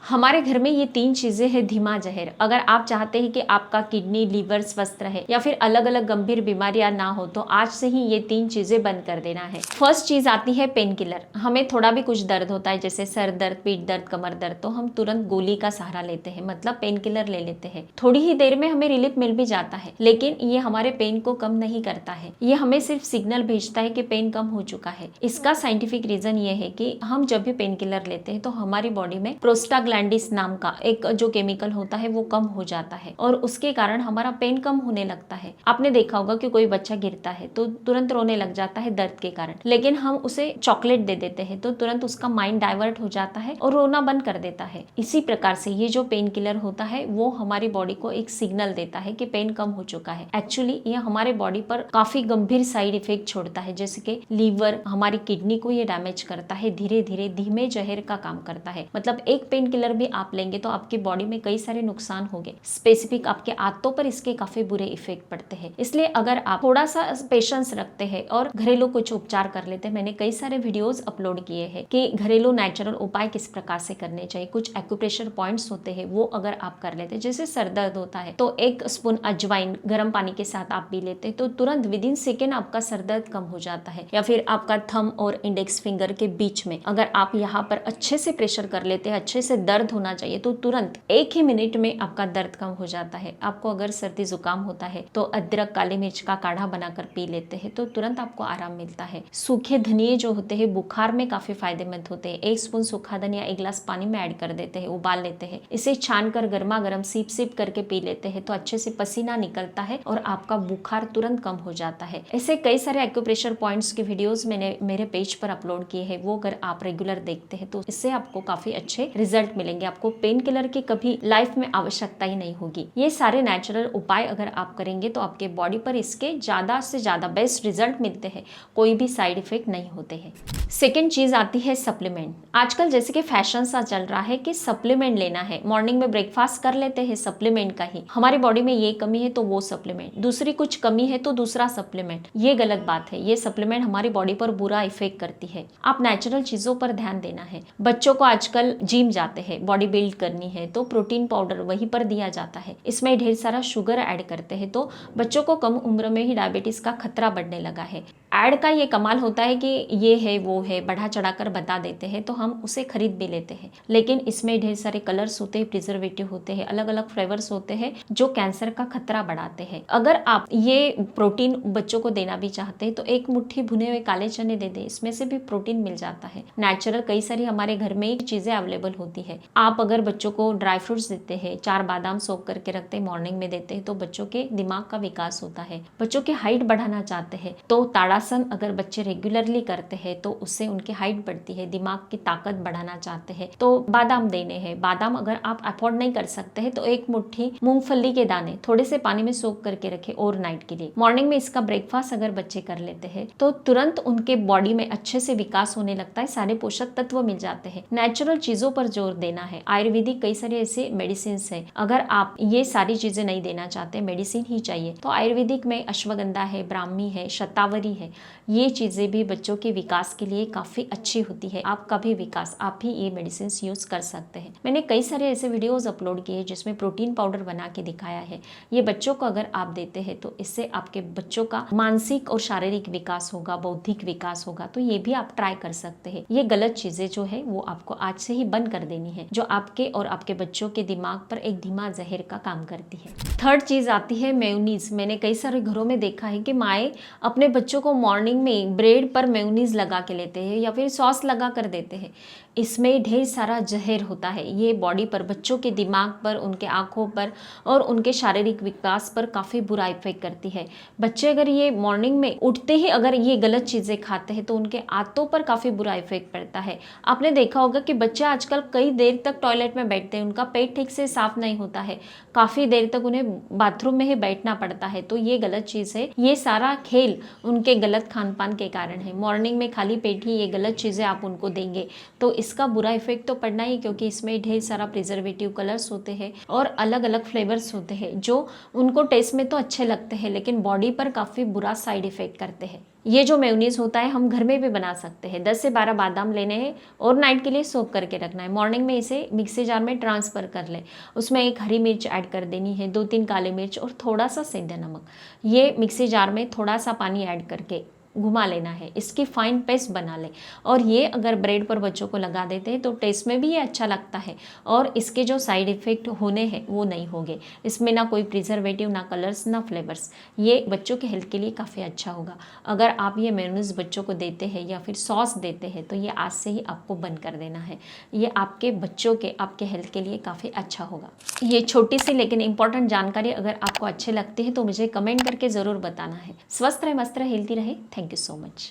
हमारे घर में ये 3 चीजें हैं धीमा जहर। अगर आप चाहते हैं कि आपका किडनी लीवर स्वस्थ रहे या फिर अलग अलग गंभीर बीमारियां ना हो तो आज से ही ये 3 चीजें बंद कर देना है। फर्स्ट चीज आती है पेन किलर। हमें थोड़ा भी कुछ दर्द होता है जैसे सर दर्द, पीठ दर्द, कमर दर्द, तो हम तुरंत गोली का सहारा लेते हैं, मतलब पेन किलर ले लेते हैं। थोड़ी ही देर में हमें रिलीफ मिल भी जाता है, लेकिन ये हमारे पेन को कम नहीं करता है। ये हमें सिर्फ सिग्नल भेजता है कि पेन कम हो चुका है। इसका साइंटिफिक रीजन ये है कि हम जब भी पेन किलर लेते हैं तो हमारी बॉडी में प्रोस्टाग्लैंडिस नाम का एक जो केमिकल होता है वो कम हो जाता है और उसके कारण हमारा पेन कम होने लगता है। आपने देखा होगा कि कोई बच्चा गिरता है तो तुरंत रोने लग जाता है दर्द के कारण, लेकिन हम उसे चॉकलेट दे देते हैं तो तुरंत उसका माइंड डाइवर्ट हो जाता है और रोना बंद कर देता है। इसी प्रकार से ये जो पेन किलर होता है वो हमारी बॉडी को एक सिग्नल देता है कि पेन कम हो चुका है। एक्चुअली ये हमारे बॉडी पर काफी गंभीर साइड इफेक्ट छोड़ता है, जैसे कि लीवर, हमारी किडनी को ये डैमेज करता है। धीरे धीरे धीमे जहर का काम करता है। मतलब एक पेन किलर भी आप लेंगे तो आपकी बॉडी में कई सारे नुकसान होंगे। स्पेसिफिक आपके आंतों पर इसके काफी बुरे इफेक्ट पड़ते हैं। इसलिए अगर आप थोड़ा सा पेशेंस रखते हैं और घरेलू कुछ उपचार कर लेते हैं, मैंने कई सारे वीडियोस अपलोड किए हैं कि घरेलू नेचुरल उपाय किस प्रकार से करने चाहिए। कुछ एक्यूप्रेशर पॉइंट्स होते हैं वो अगर आप कर लेते हैं, जैसे सर दर्द होता है तो 1 स्पून अजवाइन गर्म पानी के साथ आप पी लेते हैं तो तुरंत विद इन सेकेंड आपका सर दर्द कम हो जाता है। या फिर आपका थंब और इंडेक्स फिंगर के बीच में अगर आप यहाँ पर अच्छे से प्रेशर कर लेते हैं, अच्छे से दर्द होना चाहिए तो तुरंत 1 ही मिनट में आपका दर्द कम हो जाता है। आपको अगर सर्दी जुकाम होता है तो अदरक काली मिर्च का काढ़ा बनाकर पी लेते हैं तो तुरंत आपको आराम मिलता है। सूखे धनिये जो होते हैं बुखार में काफी फायदेमंद होते हैं। 1 स्पून सूखा धनिया 1 गिलास पानी में ऐड कर देते हैं, उबाल लेते हैं, इसे छान कर गर्मा गर्म सीप सीप करके पी लेते हैं तो अच्छे से पसीना निकलता है और आपका बुखार तुरंत कम हो जाता है। ऐसे कई सारे एक्यूप्रेशर पॉइंट्स के वीडियोस मैंने मेरे पेज पर अपलोड किए हैं, वो अगर आप रेगुलर देखते हैं तो इससे आपको काफी अच्छे रिजल्ट मिलेंगे। आपको पेन किलर की कभी लाइफ में आवश्यकता ही नहीं होगी। ये सारे नेचुरल उपाय अगर आप करेंगे तो आपके बॉडी पर इसके ज्यादा से ज्यादा बेस्ट रिजल्ट मिलते हैं, कोई भी साइड इफेक्ट नहीं होते हैं। सेकेंड चीज आती है सप्लीमेंट। आजकल जैसे कि फैशन सा चल रहा है कि सप्लीमेंट लेना है, मॉर्निंग में ब्रेकफास्ट कर लेते हैं सप्लीमेंट का ही। हमारी बॉडी में ये कमी है तो वो सप्लीमेंट, दूसरी कुछ कमी है तो दूसरा सप्लीमेंट। ये गलत बात है। ये सप्लीमेंट हमारी बॉडी पर बुरा इफेक्ट करती है। आप नेचुरल चीजों पर ध्यान देना है। बच्चों को आजकल जिम जाते हैं, बॉडी बिल्ड करनी है तो प्रोटीन पाउडर वहीं पर दिया जाता है। इसमें ढेर सारा शुगर ऐड करते हैं तो बच्चों को कम उम्र में ही डायबिटीज का खतरा बढ़ने लगा है। ऐड का ये कमाल होता है कि ये है वो है बढ़ा चढ़ाकर बता देते हैं तो हम उसे खरीद भी लेते हैं, लेकिन इसमें ढेर सारे कलर्स होते हैं, प्रिजर्वेटिव होते हैं, अलग अलग फ्लेवर्स होते हैं जो कैंसर का खतरा बढ़ाते हैं। अगर आप ये प्रोटीन बच्चों को देना भी चाहते हैं तो 1 मुट्ठी भुने हुए काले चने दे दें, इसमें से भी प्रोटीन मिल जाता है। नेचुरल कई सारी हमारे घर में चीजें अवेलेबल होती है। आप अगर बच्चों को ड्राई फ्रूट्स देते हैं, 4 बादाम सोक करके रखते हैं, मॉर्निंग में देते हैं तो बच्चों के दिमाग का विकास होता है। बच्चों की हाइट बढ़ाना चाहते हैं तो ताड़ासन अगर बच्चे रेगुलरली करते हैं तो उससे उनकी हाइट बढ़ती है। दिमाग की ताकत बढ़ाना चाहते हैं तो बादाम देने हैं। बादाम अगर आप अफोर्ड नहीं कर सकते हैं तो 1 मुट्ठी मूंगफली के दाने थोड़े से पानी में सोक करके रखें ओवरनाइट के लिए। मॉर्निंग में इसका ब्रेकफास्ट अगर बच्चे कर लेते हैं तो तुरंत उनके बॉडी में अच्छे से विकास होने लगता है, सारे पोषक तत्व मिल जाते हैं। नेचुरल चीजों पर जोर देना है। आयुर्वेदिक कई सारे ऐसे मेडिसिन है, अगर आप ये सारी चीजें नहीं देना चाहते, मेडिसिन ही चाहिए तो आयुर्वेदिक में अश्वगंधा है, ब्राह्मी है, शतावरी है, ये चीजें भी बच्चों के विकास के लिए काफी अच्छी होती है। आपका भी विकास, आप भी ये मेडिसिन यूज कर सकते हैं। मैंने कई सारे ऐसे वीडियोस अपलोड किए जिसमें प्रोटीन पाउडर बना के दिखाया है। ये बच्चों को अगर आप देते हैं तो इससे आपके बच्चों का मानसिक और शारीरिक विकास होगा, बौद्धिक विकास होगा, तो ये भी आप ट्राई कर सकते हैं। ये गलत चीजें जो है वो आपको आज से ही बंद कर देनी है, जो आपके और आपके बच्चों के दिमाग पर एक धीमा जहर का काम करती है। थर्ड चीज आती है मेयोनीज। मैंने कई सारे घरों में देखा है कि माएँ अपने बच्चों को मॉर्निंग में ब्रेड पर मेयोनीज लगा के लेते हैं या फिर सॉस लगा कर देते हैं। इसमें ढेर सारा जहर होता है। ये बॉडी पर, बच्चों के दिमाग पर, उनके आंखों पर और उनके शारीरिक विकास पर काफ़ी बुरा इफेक्ट करती है। बच्चे अगर ये मॉर्निंग में उठते ही अगर ये गलत चीज़ें खाते हैं तो उनके आंतों पर काफ़ी बुरा इफेक्ट पड़ता है। आपने देखा होगा कि बच्चे आजकल कई देर तक टॉयलेट में बैठते हैं, उनका पेट ठीक से साफ नहीं होता है, काफ़ी देर तक उन्हें बाथरूम में ही बैठना पड़ता है। तो ये गलत चीज़ है। ये सारा खेल उनके गलत खान पान के कारण है। मॉर्निंग में खाली पेट ही ये गलत चीज़ें आप उनको देंगे तो इसका बुरा इफेक्ट तो पड़ना ही, क्योंकि इसमें ढेर सारा प्रिजर्वेटिव कलर्स होते हैं और अलग अलग फ्लेवर्स होते हैं जो उनको टेस्ट में तो अच्छे लगते हैं लेकिन बॉडी पर काफ़ी बुरा साइड इफेक्ट करते हैं। ये जो मेयोनीज होता है हम घर में भी बना सकते हैं। 10 से 12 बादाम लेने हैं और नाइट के लिए सोक करके रखना है। मॉर्निंग में इसे मिक्सी जार में ट्रांसफ़र कर लें। उसमें एक हरी मिर्च ऐड कर देनी है, 2-3 काली मिर्च और थोड़ा सा सेंधा नमक। ये मिक्सी जार में थोड़ा सा पानी ऐड करके घुमा लेना है, इसकी फाइन पेस्ट बना लें। और ये अगर ब्रेड पर बच्चों को लगा देते हैं तो टेस्ट में भी ये अच्छा लगता है और इसके जो साइड इफ़ेक्ट होने हैं वो नहीं होंगे। इसमें ना कोई प्रिजर्वेटिव, ना कलर्स, ना फ्लेवर्स। ये बच्चों के हेल्थ के लिए काफ़ी अच्छा होगा। अगर आप ये मेयोनीज बच्चों को देते हैं या फिर सॉस देते हैं तो ये आज से ही आपको बंद कर देना है। ये आपके बच्चों के, आपके हेल्थ के लिए काफ़ी अच्छा होगा। ये छोटी सी लेकिन इंपॉर्टेंट जानकारी अगर आपको अच्छे लगती है तो मुझे कमेंट करके ज़रूर बताना है। स्वस्थ रहे, मस्त रहे, हेल्थी रहे। Thank you so much.